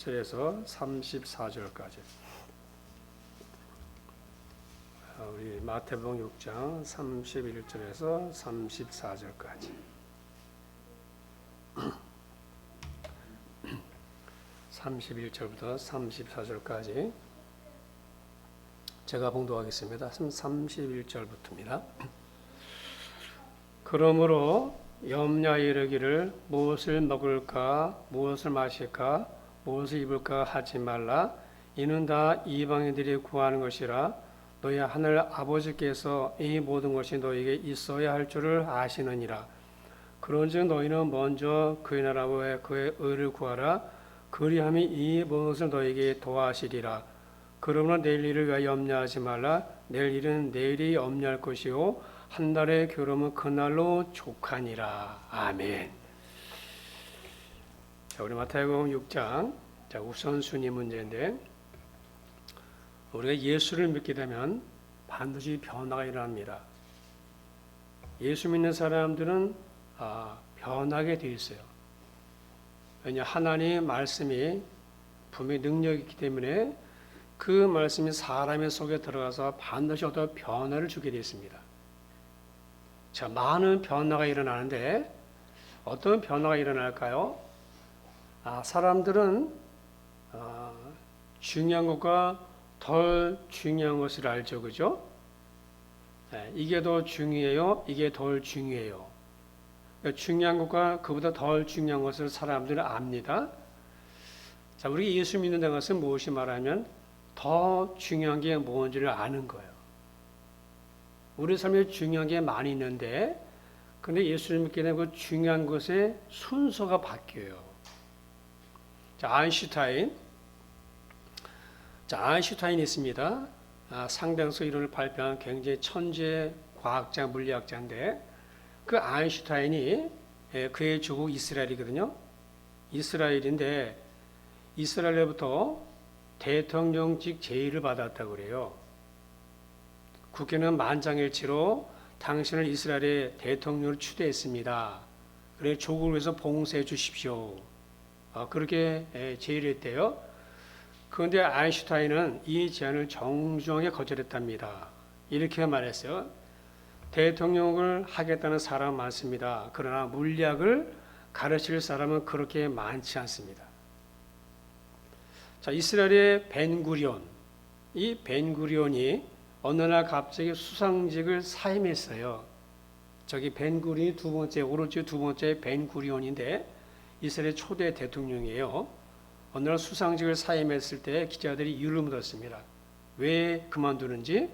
31절에서 34절까지. 우리 마태복음 6장 31절에서 34절까지. 31절부터 34절까지 제가 봉독하겠습니다. 31절부터입니다. 그러므로 염려하여 이르기를 무엇을 먹을까 무엇을 마실까 무엇을 입을까 하지 말라. 이는 다 이방인들이 구하는 것이라. 너희 하늘 아버지께서 이 모든 것이 너희에게 있어야 할 줄을 아시느니라. 그런즉 너희는 먼저 그의 나라와 그의 의를 구하라. 그리함이 이 모든 것을 너희에게 도와하시리라. 그러므로 내일 일을 위하여 염려하지 말라. 내일 일은 내일이 염려할 것이요 한 달의 괴로움은 그날로 족하니라. 아멘. 자, 우리 마태복음 6장 우선순위 문제인데, 우리가 예수를 믿게 되면 반드시 변화가 일어납니다. 예수 믿는 사람들은 변하게 되어 있어요. 왜냐, 하나님의 말씀이 분명히 능력이 있기 때문에 그 말씀이 사람의 속에 들어가서 반드시 어떤 변화를 주게 되어 있습니다. 자, 많은 변화가 일어나는데 어떤 변화가 일어날까요? 사람들은 중요한 것과 덜 중요한 것을 알죠, 그죠? 이게 더 중요해요, 이게 덜 중요해요. 그러니까 중요한 것과 그보다 덜 중요한 것을 사람들은 압니다. 자, 우리 예수 믿는다는 것은 무엇이 말하면 더 중요한 게 뭔지를 아는 거예요. 우리 삶에 중요한 게 많이 있는데, 근데 예수를 믿게 되면 그 중요한 것의 순서가 바뀌어요. 자, 아인슈타인이 있습니다. 상대성 이론을 발표한 굉장히 천재 과학자, 물리학자인데, 그 아인슈타인이 그의 조국 이스라엘이거든요. 이스라엘인데 이스라엘로부터 대통령직 제의를 받았다고 그래요. 국회는 만장일치로 당신을 이스라엘의 대통령으로 추대했습니다. 그래 조국을 위해서 봉사해 주십시오. 그렇게 제의를 했대요. 그런데 아인슈타인은 이 제안을 정중하게 거절했답니다. 이렇게 말했어요. 대통령을 하겠다는 사람 많습니다. 그러나 물리학을 가르칠 사람은 그렇게 많지 않습니다. 자, 이스라엘의 벤구리온, 이 벤구리온이 어느 날 갑자기 수상직을 사임했어요. 저기 벤구리온이 두 번째, 오른쪽 두 번째 벤구리온인데 이스라엘 초대 대통령이에요. 어느 날 수상직을 사임했을 때 기자들이 이유를 물었습니다. 왜 그만두는지?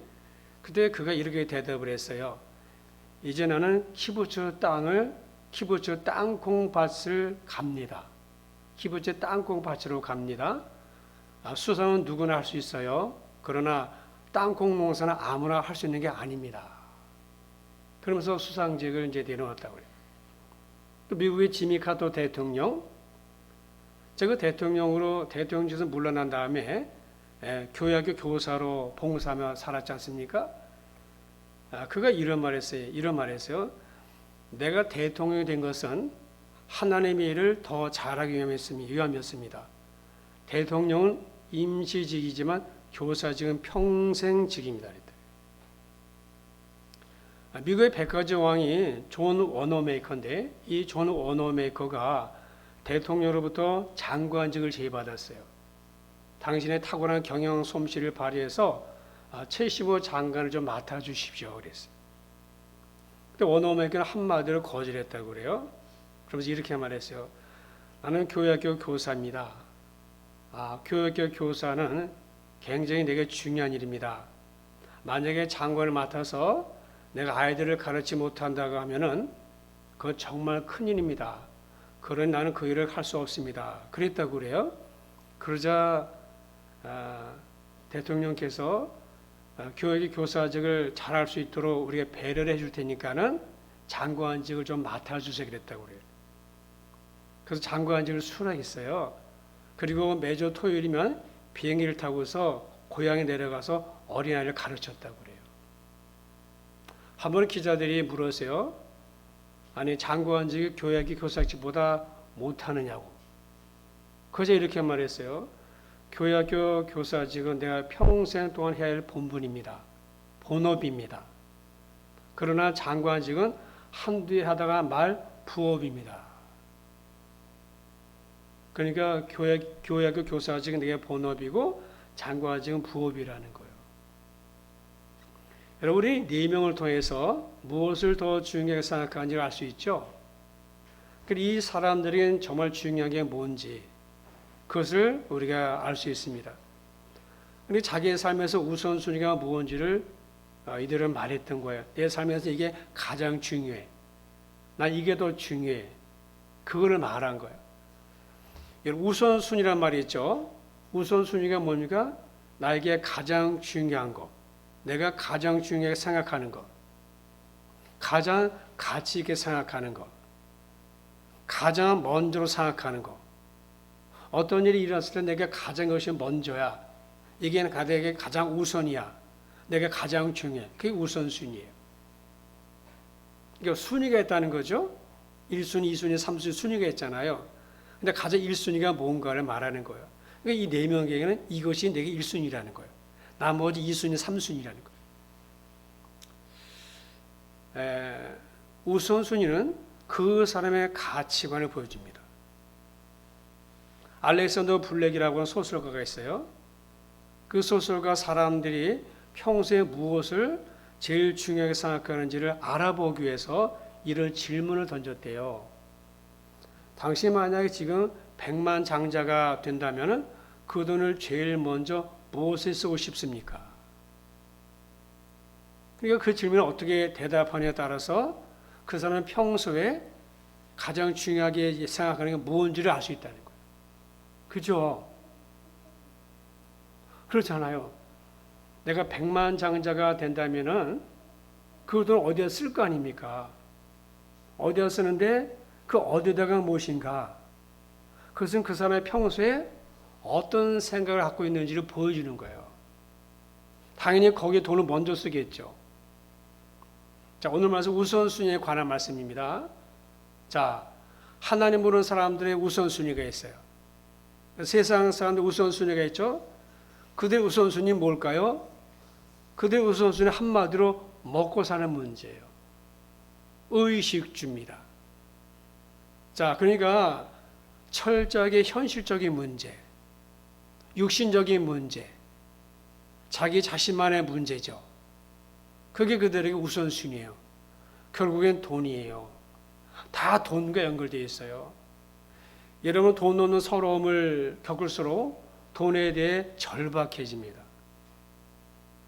그때 그가 이렇게 대답을 했어요. 이제 나는 키부츠 땅콩밭을 갑니다. 키부츠 땅콩밭으로 갑니다. 수상은 누구나 할 수 있어요. 그러나 땅콩 농사는 아무나 할 수 있는 게 아닙니다. 그러면서 수상직을 이제 내려놨다고 그래요. 또 미국의 지미 카터 대통령, 제가 대통령직에서 물러난 다음에 교회학교 교사로 봉사하며 살았지 않습니까? 그가 이런 말했어요. 내가 대통령이 된 것은 하나님의 일을 더 잘하기 위함이었습니다. 대통령은 임시직이지만 교사직은 평생직입니다. 미국의 백화점 왕이 존 워너메이커인데, 이 존 워너메이커가 대통령으로부터 장관직을 제의받았어요. 당신의 탁월한 경영 솜씨를 발휘해서 최시보 장관을 좀 맡아주십시오. 그랬어요. 근데 워너메이커는 한마디로 거절했다고 그래요. 그러면서 이렇게 말했어요. 나는 교회학교 교사입니다. 교회학교 교사는 굉장히 내게 중요한 일입니다. 만약에 장관을 맡아서 내가 아이들을 가르치지 못한다고 하면은 그건 정말 큰일입니다. 그러니 나는 그 일을 할 수 없습니다. 그랬다고 그래요. 그러자 대통령께서 교육의 교사직을 잘할 수 있도록 우리가 배려를 해줄 테니까는 장관직을 좀 맡아주세요. 그랬다고 그래요. 그래서 장관직을 수락했어요. 그리고 매주 토요일이면 비행기를 타고서 고향에 내려가서 어린아이를 가르쳤다고 그래요. 한 번 기자들이 물었어요. 아니 장관직이 교육의 교사직보다 못하느냐고. 그저 이렇게 말했어요. 교회학교 교사직은 내가 평생 동안 해야 할 본분입니다. 본업입니다. 그러나 장관직은 한두 해 하다가 말 부업입니다. 그러니까 교회학교 교사직은 내가 본업이고 장관직은 부업이라는 거예요. 여러분, 우리 네 명을 통해서 무엇을 더 중요하게 생각하는지를 알 수 있죠. 이 사람들이 정말 중요한 게 뭔지 그것을 우리가 알 수 있습니다. 근데 자기의 삶에서 우선순위가 무엇인지를 이들은 말했던 거예요. 내 삶에서 이게 가장 중요해. 난 이게 더 중요해. 그거를 말한 거예요. 우선순위란 말이 있죠. 우선순위가 뭡니까? 나에게 가장 중요한 것. 내가 가장 중요하게 생각하는 것. 가장 가치 있게 생각하는 것. 가장 먼저로 생각하는 것. 어떤 일이 일어났을 때 내가 가장 것이 먼저야. 이게 나에게 가장 우선이야. 내가 가장 중요해. 그게 우선순위예요. 그러니까 순위가 있다는 거죠. 1순위, 2순위, 3순위 순위가 있잖아요. 근데 가장 1순위가 뭔가를 말하는 거예요. 그러니까 이 네 명에게는 이것이 내게 1순위라는 거예요. 나머지 2순위, 3순위라는 거예요. 우선순위는 그 사람의 가치관을 보여줍니다. 알렉산더 블랙이라고 하는 소설가가 있어요. 그 소설가 사람들이 평소에 무엇을 제일 중요하게 생각하는지를 알아보기 위해서 이런 질문을 던졌대요. 당신이 만약에 지금 100만 장자가 된다면 그 돈을 제일 먼저 무엇에 쓰고 싶습니까? 그러니까 그 질문을 어떻게 대답하느냐에 따라서 그 사람은 평소에 가장 중요하게 생각하는 게 무엇인지를 알 수 있다는 거예요. 그죠? 그렇잖아요. 내가 100만 장자가 된다면은 그 돈을 어디다 쓸 거 아닙니까? 어디다 쓰는데 그 어디다가 무엇인가? 그것은 그 사람의 평소에 어떤 생각을 갖고 있는지를 보여주는 거예요. 당연히 거기에 돈을 먼저 쓰겠죠. 자, 오늘 말씀 우선순위에 관한 말씀입니다. 자, 하나님 보는 사람들의 우선순위가 있어요. 세상 사람들 우선순위가 있죠. 그들의 우선순위는 뭘까요? 그들의 우선순위는 한마디로 먹고 사는 문제예요. 의식주입니다. 자, 그러니까 철저하게 현실적인 문제, 육신적인 문제, 자기 자신만의 문제죠. 그게 그들에게 우선순위예요. 결국엔 돈이에요. 다 돈과 연결되어 있어요. 여러분, 돈 없는 서러움을 겪을수록 돈에 대해 절박해집니다.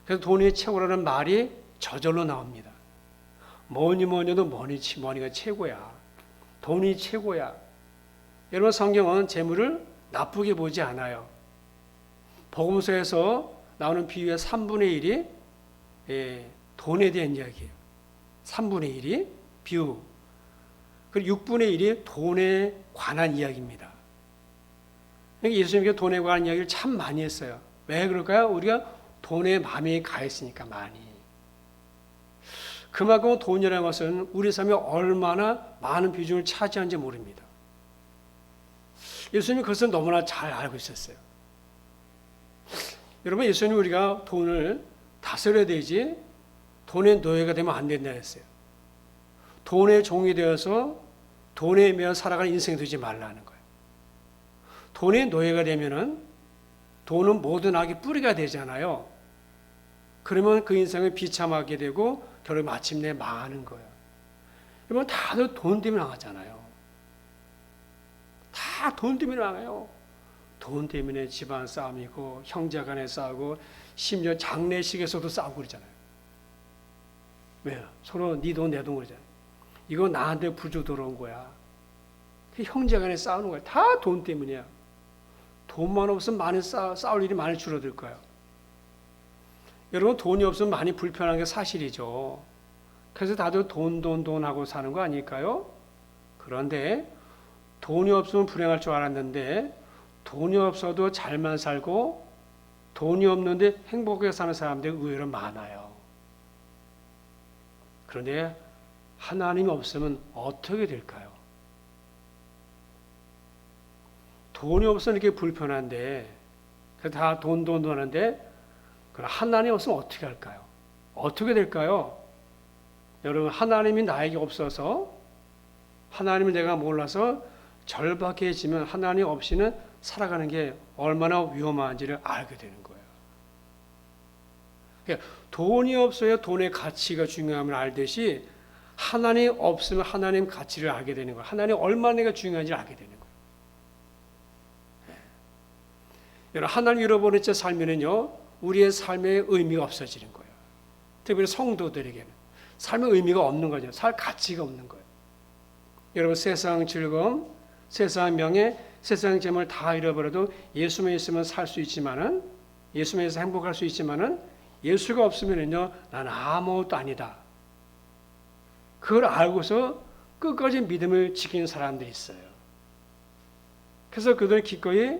그래서 돈이 최고라는 말이 저절로 나옵니다. 뭐니 해도 머니가 최고야. 돈이 최고야. 여러분, 성경은 재물을 나쁘게 보지 않아요. 복음서에서 나오는 비유의 3분의 1이 돈에 대한 이야기예요. 3분의 1이 비유. 그리고 6분의 1이 돈에 관한 이야기입니다. 예수님께서 돈에 관한 이야기를 참 많이 했어요. 왜 그럴까요? 우리가 돈에 마음이 가 있으니까 많이. 그만큼 돈이라는 것은 우리 삶에 얼마나 많은 비중을 차지하는지 모릅니다. 예수님이 그것을 너무나 잘 알고 있었어요. 여러분, 예수님이 우리가 돈을 다스려야 되지 돈의 노예가 되면 안 된다 했어요. 돈의 종이 되어서 돈에 매여 살아가는 인생이 되지 말라는 거예요. 돈의 노예가 되면은 돈은 모든 악의 뿌리가 되잖아요. 그러면 그 인생을 비참하게 되고 결국 마침내 망하는 거예요. 여러분, 다들 돈 때문에 망하잖아요. 다 돈 때문에 망해요. 돈 때문에 집안 싸움이고 형제 간에 싸우고 심지어 장례식에서도 싸우고 그러잖아요. 왜요? 서로 네 돈 내 돈 그러잖아요. 이거 나한테 부조 들어온 거야. 형제 간에 싸우는 거야. 다 돈 때문이야. 돈만 없으면 많이 싸울 일이 많이 줄어들 거예요. 여러분, 돈이 없으면 많이 불편한 게 사실이죠. 그래서 다들 돈 하고 사는 거 아닐까요? 그런데 돈이 없으면 불행할 줄 알았는데 돈이 없어도 잘만 살고 돈이 없는데 행복하게 사는 사람들이 의외로 많아요. 그런데 하나님이 없으면 어떻게 될까요? 돈이 없어 이렇게 불편한데, 다 돈 하는데, 그럼 하나님 없으면 어떻게 할까요? 어떻게 될까요? 여러분, 하나님이 나에게 없어서, 하나님을 내가 몰라서 절박해지면 하나님 없이는 살아가는 게 얼마나 위험한지를 알게 되는 거예요. 그러니까 돈이 없어야 돈의 가치가 중요함을 알듯이 하나님 없으면 하나님 가치를 알게 되는 거예요. 하나님 얼마나 내가 중요한지를 알게 되는 거예요. 여러분, 하나님 잃어버린 채 살면은요, 우리의 삶의 의미가 없어지는 거예요. 특히 성도들에게는 삶의 의미가 없는 거죠. 살 가치가 없는 거예요. 여러분, 세상 즐거움, 세상 명예, 세상 재물 다 잃어버려도 예수만 있으면 살 수 있지만은, 예수만에서 행복할 수 있지만은, 예수가 없으면은요, 난 아무것도 아니다. 그걸 알고서 끝까지 믿음을 지키는 사람들이 있어요. 그래서 그들은 기꺼이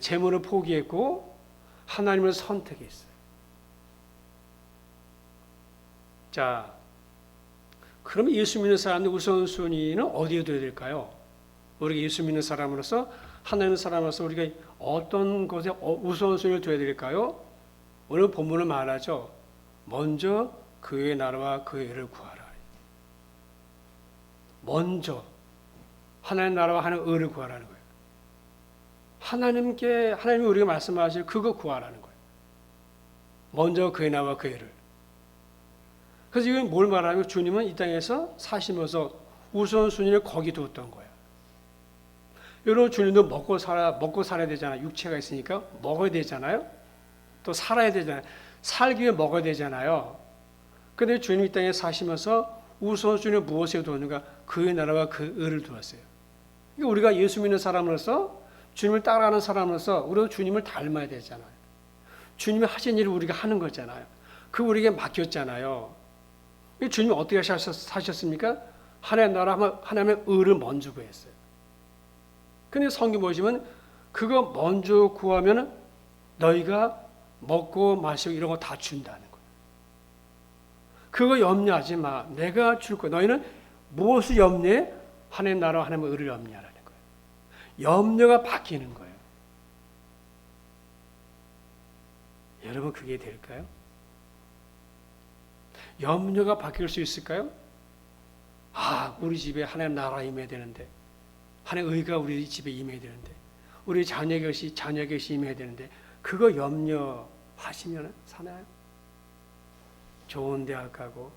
재물을 포기했고 하나님을 선택했어요. 자, 그럼 예수 믿는 사람들 우선순위는 어디에 둬야 될까요? 우리가 예수 믿는 사람으로서, 하나님 사람으로서 우리가 어떤 것에 우선순위를 둬야 될까요? 오늘 본문은 말하죠. 먼저 그의 나라와 그의 의를 구하라. 먼저 하나님 나라와 하나님 의를 구하라는 거예요. 하나님이 우리가 말씀하실 그거 구하라는 거예요. 먼저 그의 나라와 그의 의를. 그래서 이건 뭘 말하면 주님은 이 땅에서 사시면서 우선순위를 거기 두었던 거예요. 여러분, 주님도 먹고 살아야 되잖아요. 육체가 있으니까 먹어야 되잖아요. 또 살아야 되잖아요. 살기 위해 먹어야 되잖아요. 그런데 주님 이 땅에 사시면서 우선순위를 무엇에 두었는가? 그의 나라와 그 의를 두었어요. 우리가 예수 믿는 사람으로서, 주님을 따라가는 사람으로서 우리도 주님을 닮아야 되잖아요. 주님이 하신 일을 우리가 하는 거잖아요. 그 우리에게 맡겼잖아요. 주님이 어떻게 사셨습니까? 하나님 나라, 하나님의 의를 먼저 구했어요. 근데 성경 보시면 그거 먼저 구하면 너희가 먹고 마시고 이런 거 다 준다는 거예요. 그거 염려하지 마. 내가 줄 거야. 너희는 무엇을 염려해? 하나님 나라와 하나님의 의를 염려하라는 거예요. 염려가 바뀌는 거예요. 여러분, 그게 될까요? 염려가 바뀔 수 있을까요? 우리 집에 하나님 나라 임해야 되는데, 하나님 의가 우리 집에 임해야 되는데, 우리 자녀 것이 임해야 되는데, 그거 염려하시면 사나요? 좋은 대학 가고,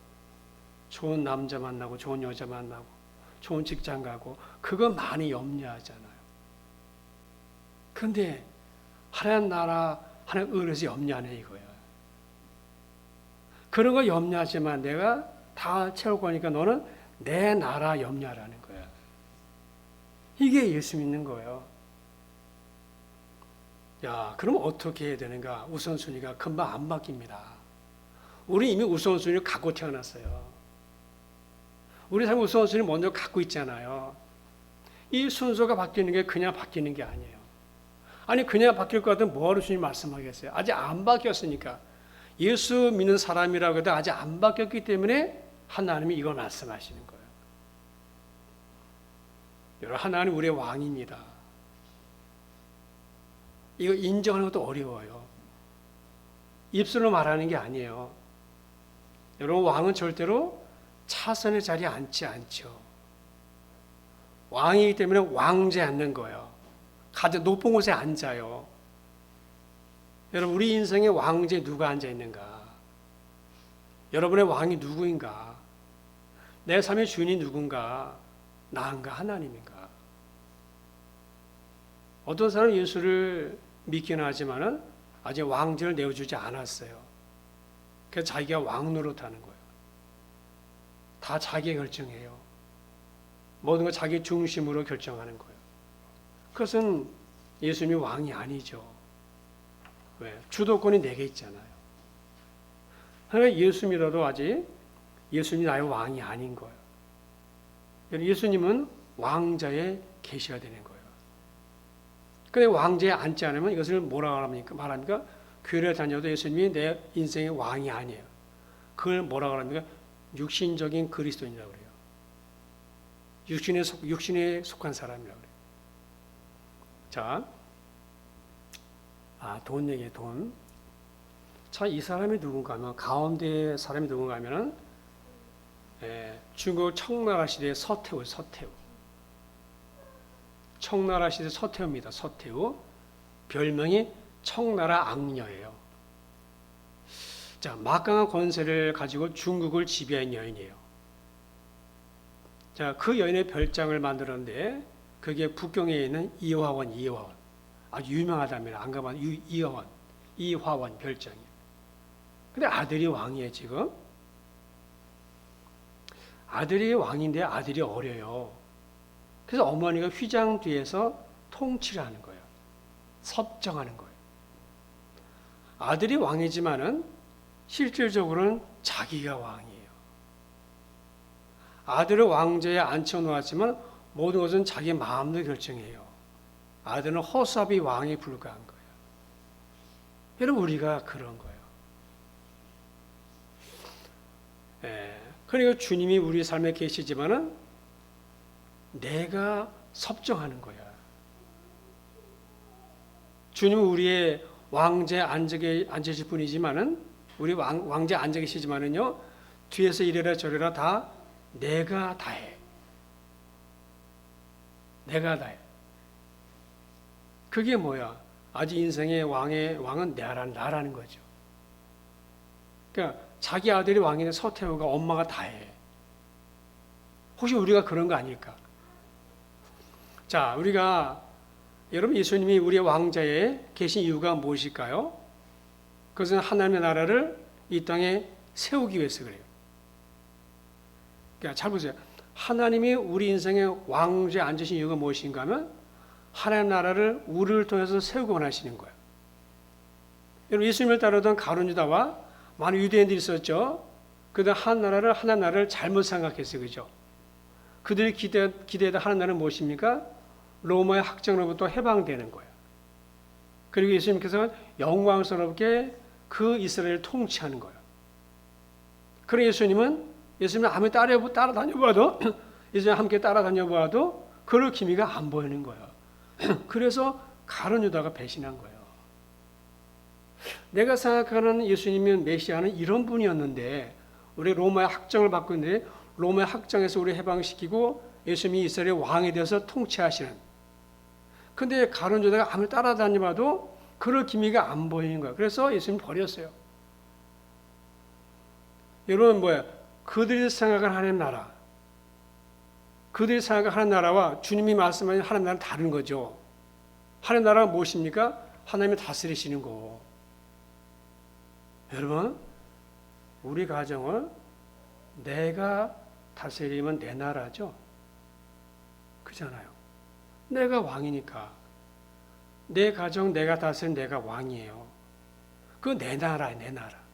좋은 남자 만나고, 좋은 여자 만나고, 좋은 직장 가고, 그거 많이 염려하잖아요. 그런데 하나님 나라, 하나님 의를 염려하네 이거예요. 그런 거 염려하지만 내가 다 채울 거니까 너는 내 나라 염려하라는 거야. 이게 예수 믿는 거예요. 야, 그럼 어떻게 해야 되는가? 우선순위가 금방 안 바뀝니다. 우리 이미 우선순위를 갖고 태어났어요. 우리 삶 우선순위 먼저 갖고 있잖아요. 이 순서가 바뀌는 게 그냥 바뀌는 게 아니에요. 아니, 그냥 바뀔 것 같으면 뭐하러 주님 말씀하겠어요? 아직 안 바뀌었으니까. 예수 믿는 사람이라고 해도 아직 안 바뀌었기 때문에 하나님이 이걸 말씀하시는 거예요. 여러분, 하나님 우리의 왕입니다. 이거 인정하는 것도 어려워요. 입술로 말하는 게 아니에요. 여러분, 왕은 절대로 차선의 자리에 앉지 않죠. 왕이기 때문에 왕좌에 앉는 거예요. 가장 높은 곳에 앉아요. 여러분, 우리 인생의 왕좌에 누가 앉아 있는가? 여러분의 왕이 누구인가? 내 삶의 주인이 누군가? 나인가? 하나님인가? 어떤 사람은 예수를 믿기는 하지만은 아직 왕좌를 내어주지 않았어요. 그래서 자기가 왕 노릇하는 거예요. 다 자기 결정해요. 모든 걸 자기 중심으로 결정하는 거예요. 그것은 예수님이 왕이 아니죠. 왜? 주도권이 내게 있잖아요. 그러니까 예수 믿어도 아직 예수님이 나의 왕이 아닌 거예요. 예수님은 왕자에 계셔야 되는 거예요. 근데 왕자에 앉지 않으면 이것을 뭐라고 말합니까? 교회를 다녀도 예수님이 내 인생의 왕이 아니에요. 그걸 뭐라고 합니까? 육신적인 그리스도인이라고 그래요. 육신에 속한 사람이라고 그래요. 자, 돈 얘기해, 돈. 자, 이 사람이 누군가 하면, 가운데 사람이 누군가 하면은, 중국 청나라 시대의 서태후. 청나라 시대 서태후입니다. 서태후. 별명이 청나라 악녀예요. 자, 막강한 권세를 가지고 중국을 지배한 여인이에요. 자, 그 여인의 별장을 만들었는데, 그게 북경에 있는 이화원. 아주 유명하다면, 안 가봐도 이화원 별장이에요. 근데 아들이 왕이에요, 지금. 아들이 왕인데 아들이 어려요. 그래서 어머니가 휘장 뒤에서 통치를 하는 거예요. 섭정하는 거예요. 아들이 왕이지만은 실질적으로는 자기가 왕이에요. 아들을 왕좌에 앉혀놓았지만 모든 것은 자기 마음대로 결정해요. 아들은 허수아비 왕에 불과한 거예요. 여러분, 우리가 그런 거예요. 그러니까 주님이 우리 삶에 계시지만은 내가 섭정하는 거야. 주님은 우리의 왕자에 앉으실 분이지만은, 우리 왕자에 앉아 계시지만은요, 뒤에서 이래라 저래라 다 내가 다 해. 내가 다 해. 그게 뭐야? 아주 인생의 왕은 나라는 거죠. 그러니까 자기 아들이 왕인데 서태후가 엄마가 다 해. 혹시 우리가 그런 거 아닐까? 자, 여러분, 예수님이 우리의 왕자에 계신 이유가 무엇일까요? 그것은 하나님의 나라를 이 땅에 세우기 위해서 그래요. 그러니까 잘 보세요. 하나님이 우리 인생의 왕좌에 앉으신 이유가 무엇인가 하면 하나님의 나라를 우리를 통해서 세우고 원하시는 거예요. 여러분, 예수님을 따르던 가룟 유다와 많은 유대인들이 있었죠. 그들 하나님 나라를 잘못 생각했어요. 그죠? 그들이 기대했던 하나님 나라는 무엇입니까? 로마의 학정으로부터 해방되는 거예요. 그리고 예수님께서 영광스럽게 그 이스라엘을 통치하는 거예요. 그런 예수님은 아무리 따라다녀봐도 예수님 함께 따라다녀봐도 그럴 기미가 안 보이는 거예요. 그래서 가룟 유다가 배신한 거예요. 내가 생각하는 예수님은 메시아는 이런 분이었는데, 우리 로마의 학정을 받고 있는데 로마의 학정에서 우리 해방시키고 예수님이 이스라엘의 왕이 되어서 통치하시는. 근데 가룟 유다가 아무리 따라다녀봐도 그럴 기미가 안 보이는 거예요. 그래서 예수님 버렸어요. 여러분, 그들이 생각하는 하나님 나라, 그들이 생각하는 나라와 주님이 말씀하신 하나님 나라는 다른 거죠. 하나님 나라가 무엇입니까? 하나님이 다스리시는 거. 여러분, 우리 가정을 내가 다스리면 내 나라죠. 그잖아요. 내가 왕이니까. 내 가정 내가 다스리는 내가 왕이에요. 그거 내 나라예요, 내 나라.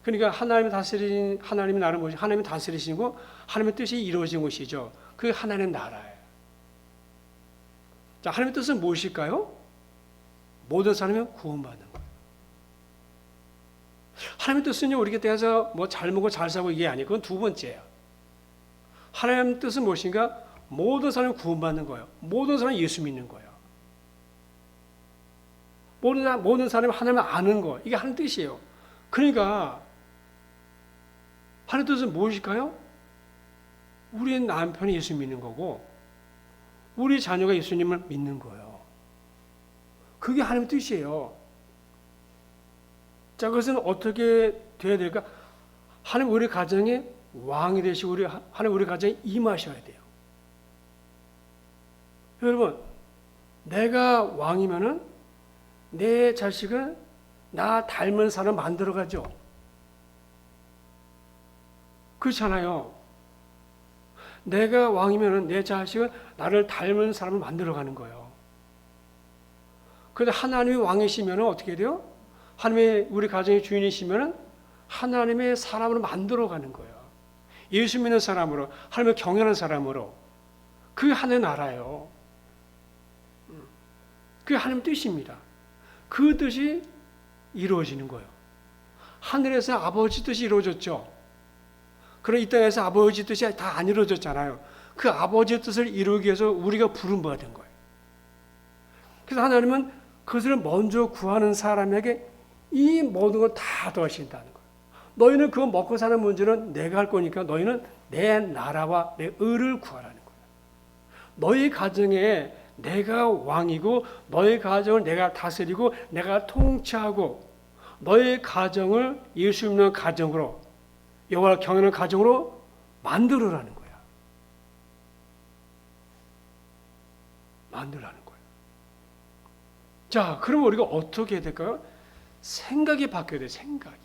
그러니까 하나님의 나라는 뭐지? 하나님이 다스리시고 하나님의 뜻이 이루어진 것이죠. 그게 하나님의 나라예요. 자, 하나님의 뜻은 무엇일까요? 모든 사람이 구원받는 거예요. 하나님의 뜻은요, 우리가 대해서 잘 먹고 잘 살고 이게 아니고, 그건 두 번째예요. 하나님의 뜻은 무엇인가? 모든 사람이 구원받는 거예요. 모든 사람이 예수 믿는 거예요. 모든 사람이 하나님을 아는 거, 이게 하나님의 뜻이에요. 그러니까 하나님의 뜻은 무엇일까요? 우리 남편이 예수 믿는 거고 우리 자녀가 예수님을 믿는 거예요. 그게 하나님의 뜻이에요. 자, 그것은 어떻게 돼야 될까? 하나님 우리 가정에 왕이 되시고 하나님 우리 가정에 임하셔야 돼요. 여러분, 내가 왕이면은 내 자식은 나 닮은 사람 만들어가죠. 그렇잖아요. 내가 왕이면은 내 자식은 나를 닮은 사람을 만들어가는 거예요. 그런데 하나님이 왕이시면은 어떻게 돼요? 하나님의 우리 가정의 주인이시면은 하나님의 사람을 만들어가는 거예요. 예수 믿는 사람으로, 하나님을 경외하는 사람으로. 그게 하나님의 나라예요. 그게 하나님의 뜻입니다. 그 뜻이 이루어지는 거예요. 하늘에서 아버지 뜻이 이루어졌죠. 그럼 이 땅에서 아버지 뜻이 다 안 이루어졌잖아요. 그 아버지의 뜻을 이루기 위해서 우리가 부름받은 거예요. 그래서 하나님은 그것을 먼저 구하는 사람에게 이 모든 걸 다 더하신다는 거예요. 너희는 그거 먹고 사는 문제는 내가 할 거니까 너희는 내 나라와 내 의를 구하라는 거예요. 너희 가정에 내가 왕이고 너희 가정을 내가 다스리고 내가 통치하고 너희 가정을 예수 믿는 가정으로 여호와를 경외하는 가정으로 만들어라는 거야. 만들라는 거예요. 자, 그럼 우리가 어떻게 해야 될까요? 생각이 바뀌어야 돼요. 생각이.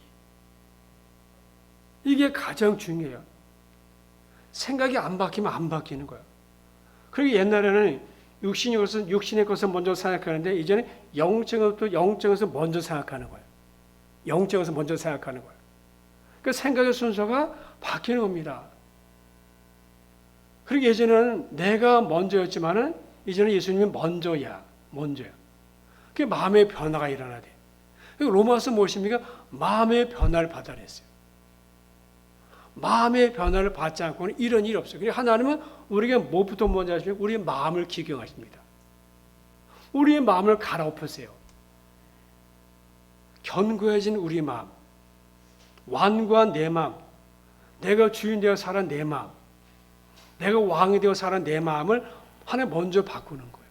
이게 가장 중요해요. 생각이 안 바뀌면 안 바뀌는 거예요. 그리고 옛날에는 육신의 것을 먼저 생각하는데 이제는 영적인 것을 먼저 생각하는 거예요. 영적인 것을 먼저 생각하는 거예요. 그 생각의 순서가 바뀌는 겁니다. 그리고 예전에는 내가 먼저였지만은 이제는 예수님이 먼저야. 그게 마음의 변화가 일어나야 돼. 로마서 무엇입니까? 마음의 변화를 받아냈어요. 마음의 변화를 받지 않고는 이런 일이 없어요. 그리고 하나님은 우리에게 무엇부터 먼저 하십니까? 우리의 마음을 기경하십니다. 우리의 마음을 갈아엎으세요. 견고해진 우리 마음, 완고한 내 마음, 내가 주인 되어 살아 내 마음, 내가 왕이 되어 살아 내 마음을 하나님 먼저 바꾸는 거예요.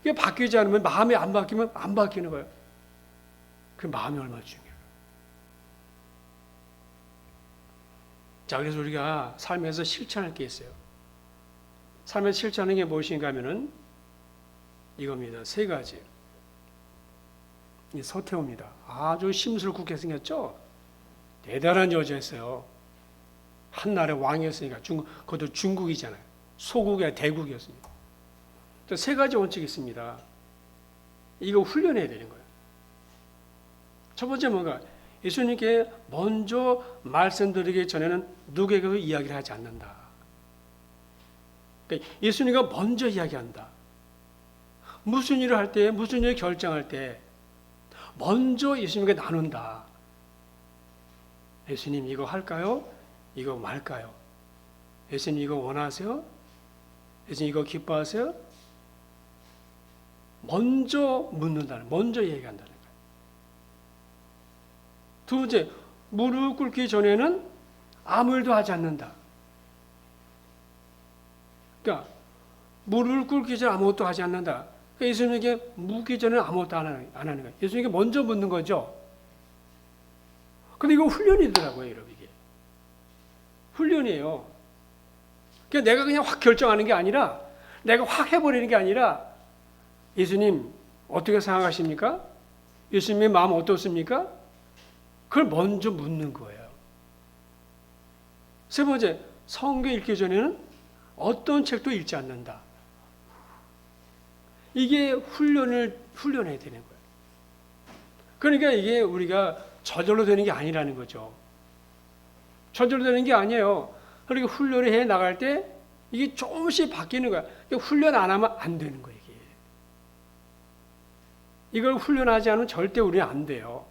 이게 바뀌지 않으면 마음이 안 바뀌면 안 바뀌는 거예요. 그 마음이 얼마나 중요해요. 자, 그래서 우리가 삶에서 실천할 게 있어요. 삶에서 실천하는 게 무엇인가 하면은 이겁니다. 세 가지. 이 서태후입니다. 아주 심술궂게 생겼죠? 대단한 여자였어요. 한나라의 왕이었으니까 그것도 중국이잖아요. 소국이 아니라 대국이었습니다. 세 가지 원칙이 있습니다. 이거 훈련해야 되는 거예요. 첫 번째 뭔가 예수님께 먼저 말씀드리기 전에는 누구에게도 이야기를 하지 않는다. 그러니까 예수님과 먼저 이야기한다. 무슨 일을 할 때, 무슨 일을 결정할 때 먼저 예수님께 나눈다. 예수님 이거 할까요? 이거 말까요? 예수님 이거 원하세요? 예수님 이거 기뻐하세요? 먼저 묻는다는, 먼저 얘기한다는 거예요. 두 번째, 무릎 꿇기 전에는 아무 일도 하지 않는다. 그러니까 무릎 꿇기 전에 아무것도 하지 않는다. 그러니까 예수님에게 묻기 전에 아무것도 안 하는 거예요. 예수님에게 먼저 묻는 거죠. 근데 이거 훈련이더라고요, 여러분. 이게 훈련이에요. 그러니까 내가 그냥 확 결정하는 게 아니라, 내가 확 해버리는 게 아니라, 예수님 어떻게 생각하십니까? 예수님의 마음 어떻습니까? 그걸 먼저 묻는 거예요. 세 번째, 성경 읽기 전에는 어떤 책도 읽지 않는다. 이게 훈련해야 되는 거예요. 그러니까 이게 우리가 저절로 되는 게 아니라는 거죠. 저절로 되는 게 아니에요. 그러니까 훈련을 해 나갈 때 이게 조금씩 바뀌는 거야. 그러니까 훈련 안 하면 안 되는 거예요. 이걸 훈련하지 않으면 절대 우리는 안 돼요.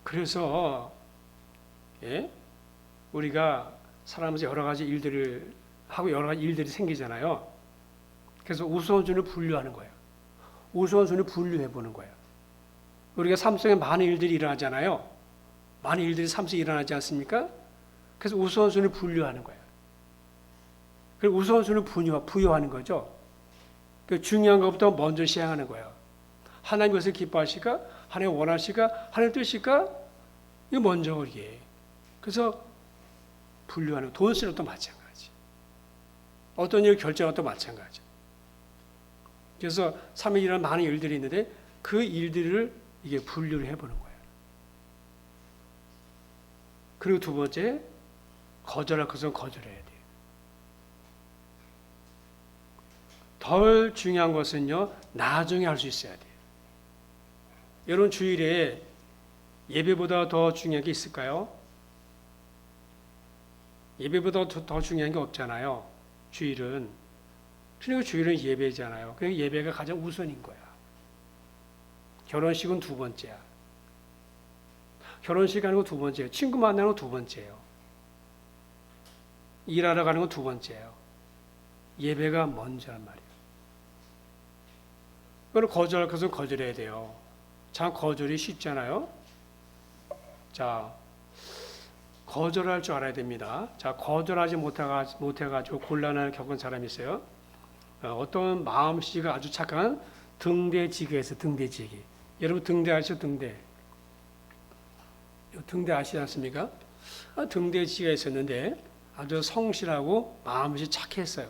그래서 우리가 살아가면서 여러 가지 일들을 하고 여러 가지 일들이 생기잖아요. 그래서 우선순위를 분류하는 거예요. 우선순위를 분류해 보는 거예요. 우리가 삶 속에 많은 일들이 일어나잖아요. 많은 일들이 삶 속에 일어나지 않습니까? 그래서 우선순위를 분류하는 거예요. 그리고 우선순위를 부여하는 거죠. 그 중요한 것부터 먼저 시행하는 거예요. 하나님 것을 기뻐하실까? 하나님 원하실까? 하나님 뜻일까? 이거 먼저 이게. 그래서 분류하는 돈 쓰는 것도 마찬가지. 어떤 일을 결정한 것도 마찬가지. 그래서 삶에 일어나는 많은 일들이 있는데 그 일들을 이게 분류를 해보는 거예요. 그리고 두 번째, 거절할 것은 거절해야 돼요. 덜 중요한 것은요, 나중에 할 수 있어야 돼요. 여러분 주일에 예배보다 더 중요한 게 있을까요? 예배보다 더 중요한 게 없잖아요. 주일은. 그러니까 주일은 예배잖아요. 그러니까 예배가 가장 우선인 거야. 결혼식은 두 번째야. 결혼식 하는 거 두 번째예요. 친구 만나는 거 두 번째예요. 일하러 가는 건 두 번째예요. 예배가 먼저란 말이에요. 그걸 거절할 것은 거절해야 돼요. 참 거절이 쉽잖아요. 자, 거절할 줄 알아야 됩니다. 자, 거절하지 못해가지고 곤란을 겪은 사람이 있어요. 어떤 마음씨가 아주 착한 등대지기가 있어요. 등대지기. 여러분 등대 아시죠? 등대. 등대 아시지 않습니까? 등대지기가 있었는데 아주 성실하고 마음씨 착했어요.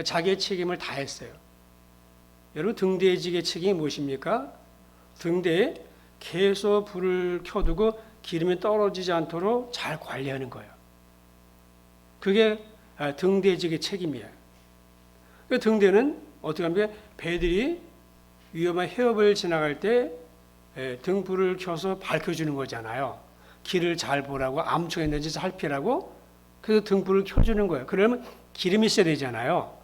자기의 책임을 다했어요. 여러분 등대지기의 책임이 무엇입니까? 등대에 계속 불을 켜두고 기름이 떨어지지 않도록 잘 관리하는 거예요. 그게 등대지기의 책임이에요. 등대는 어떻게 하면 배들이 위험한 해협을 지나갈 때 등불을 켜서 밝혀주는 거잖아요. 길을 잘 보라고 암초가 있는지 살피라고 그래서 등불을 켜주는 거예요. 그러면 기름이 있어야 되잖아요.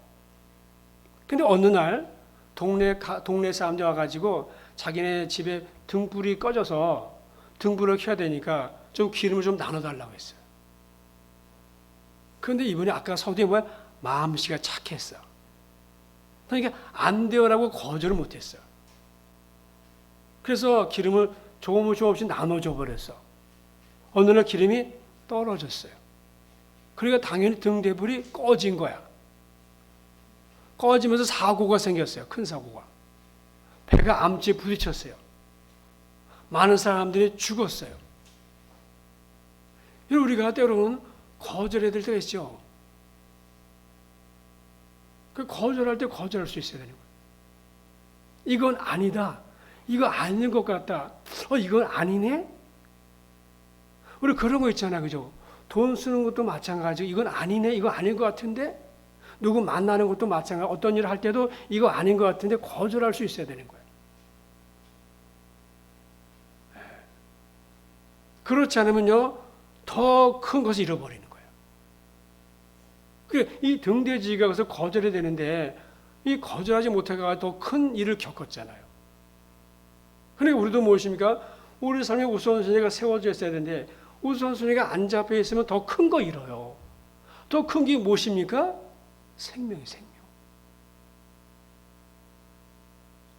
근데 어느 날 동네 사람들 와가지고 자기네 집에 등불이 꺼져서 등불을 켜야 되니까 좀 기름을 좀 나눠달라고 했어요. 그런데 이분이 아까 서두에 뭐야? 마음씨가 착했어. 그러니까 안 돼요라고 거절을 못했어요. 그래서 기름을 조금씩 나눠줘 버렸어. 어느 날 기름이 떨어졌어요. 그러니까 당연히 등대불이 꺼진 거야. 꺼지면서 사고가 생겼어요. 큰 사고가. 배가 암치에 부딪혔어요. 많은 사람들이 죽었어요. 우리가 때로는 거절해야 될 때가 있죠. 그 거절할 때 거절할 수 있어야 되는 거예요. 이건 아니다. 이거 아닌 것 같다. 이건 아니네? 우리 그런 거 있잖아. 그죠? 돈 쓰는 것도 마찬가지고 이건 아니네. 이거 아닌 것 같은데? 누구 만나는 것도 마찬가지고 어떤 일을 할 때도 이거 아닌 것 같은데 거절할 수 있어야 되는 거예요. 그렇지 않으면요. 더 큰 것을 잃어버리는 거예요. 이 등대지기가 그래서 거절해야 되는데 이 거절하지 못해가 더 큰 일을 겪었잖아요. 그러니까 우리도 무엇입니까? 우리 삶의 우선순위가 세워져 있어야 되는데 우선순위가 안 잡혀 있으면 더 큰 거 잃어요. 더 큰 게 무엇입니까? 생명이 생명.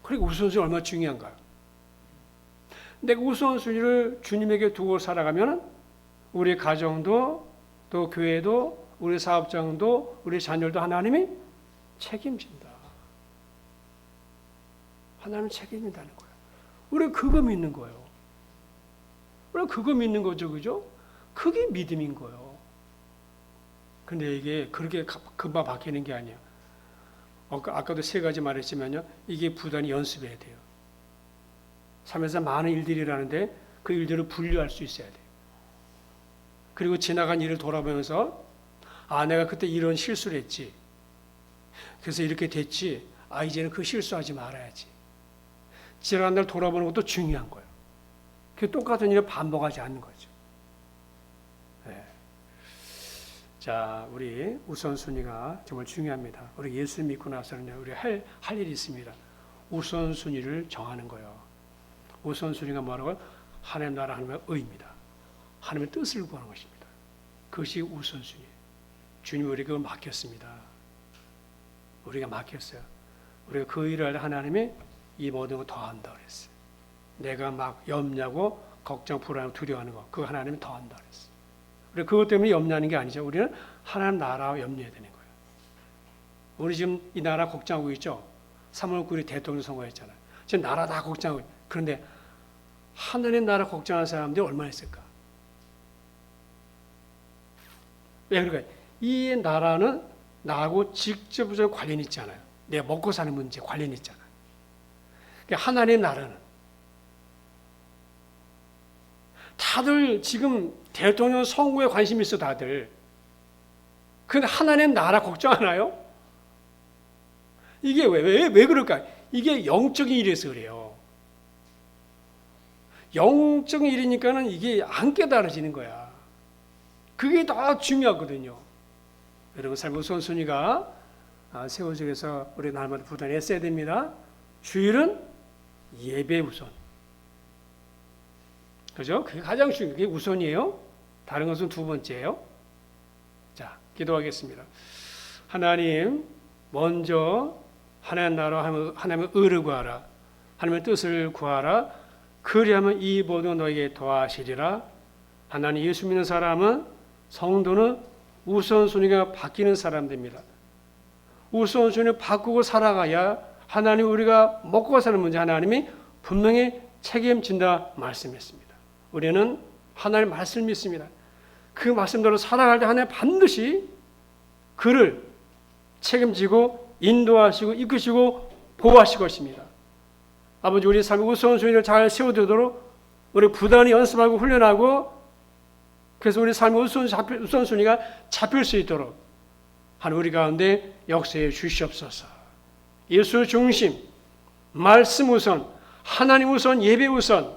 그러니까 우선순위 얼마나 중요한가요? 내가 우선순위를 주님에게 두고 살아가면 우리 가정도 또 교회도 우리 사업장도 우리 자녀도 하나님이 책임진다. 하나님 책임진다는 거예요. 우리 그거 믿는 거예요. 우리 그거 믿는 거죠, 그죠? 그게 믿음인 거예요. 근데 이게 그렇게 금방 바뀌는 게 아니야. 아까도 세 가지 말했지만요, 이게 부단히 연습해야 돼요. 삶에서 많은 일들이 일어나는데 그 일들을 분류할 수 있어야 돼요. 그리고 지나간 일을 돌아보면서 내가 그때 이런 실수를 했지. 그래서 이렇게 됐지. 이제는 그 실수하지 말아야지. 지나간 날 돌아보는 것도 중요한 거예요. 그 똑같은 일을 반복하지 않는 거죠. 네. 자, 우리 우선순위가 정말 중요합니다. 우리 예수 믿고 나서는 우리 할 일이 있습니다. 우선순위를 정하는 거예요. 우선순위가 뭐라고요? 하나님 나라 하나님의 의입니다. 하나님의 뜻을 구하는 것입니다. 그것이 우선순위예요. 주님이 우리가 그걸 맡겼습니다. 우리가 맡겼어요. 우리가 그 일을 할 하나님이 이 모든 거 더한다 그랬어요. 내가 막 염려하고 걱정, 불안, 두려워하는 거 그거 하나님이 더한다 그랬어요. 우리 그것 때문에 염려하는 게 아니죠. 우리는 하나님 나라와 염려해야 되는 거예요. 우리 지금 이 나라 걱정하고 있죠. 3월 9일 대통령 선거했잖아요. 지금 나라 다 걱정하고 있어요. 그런데 하늘의 나라 걱정하는 사람들이 얼마나 있을까? 왜 그럴까요? 이 나라는 나하고 직접적인 관련이 있잖아요. 내가 먹고 사는 문제 관련이 있잖아요. 하나님의 나라는 다들 지금 대통령 선거에 관심이 있어 다들. 근데 하나님의 나라 걱정하나요? 이게 왜 그럴까? 이게 영적인 일이어서 그래요. 영적인 일이니까는 이게 안 깨달아지는 거야. 그게 더 중요하거든요. 여러분 삶의 우선순위가 세워지면서 우리 날마다 부단히 애써야 됩니다. 주일은 예배 우선. 그죠? 그게 가장 중요해요. 그게 우선이에요. 다른 것은 두 번째예요. 기도하겠습니다. 하나님, 먼저 하나님 나라, 하나님의 의를 구하라. 하나님의 뜻을 구하라. 그리하면 이 모든 너에게 더하시리라. 하나님, 예수 믿는 사람은, 성도는 우선순위가 바뀌는 사람들입니다. 우선순위를 바꾸고 살아가야 하나님, 우리가 먹고 사는 문제 하나님이 분명히 책임진다 말씀했습니다. 우리는 하나님 말씀을 믿습니다. 그 말씀대로 살아갈 때 하나님 반드시 그를 책임지고 인도하시고 이끄시고 보호하실 것입니다. 아버지, 우리 삶의 우선순위를 잘 세워두도록 우리 부단히 연습하고 훈련하고, 그래서 우리 삶의 우선순위가 잡힐 수 있도록 하나님 우리 가운데 역사해 주시옵소서. 예수 중심, 말씀 우선, 하나님 우선, 예배 우선,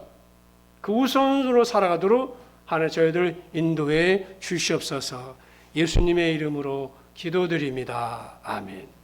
그 우선으로 살아가도록 하나님 저희들 인도해 주시옵소서. 예수님의 이름으로 기도드립니다. 아멘.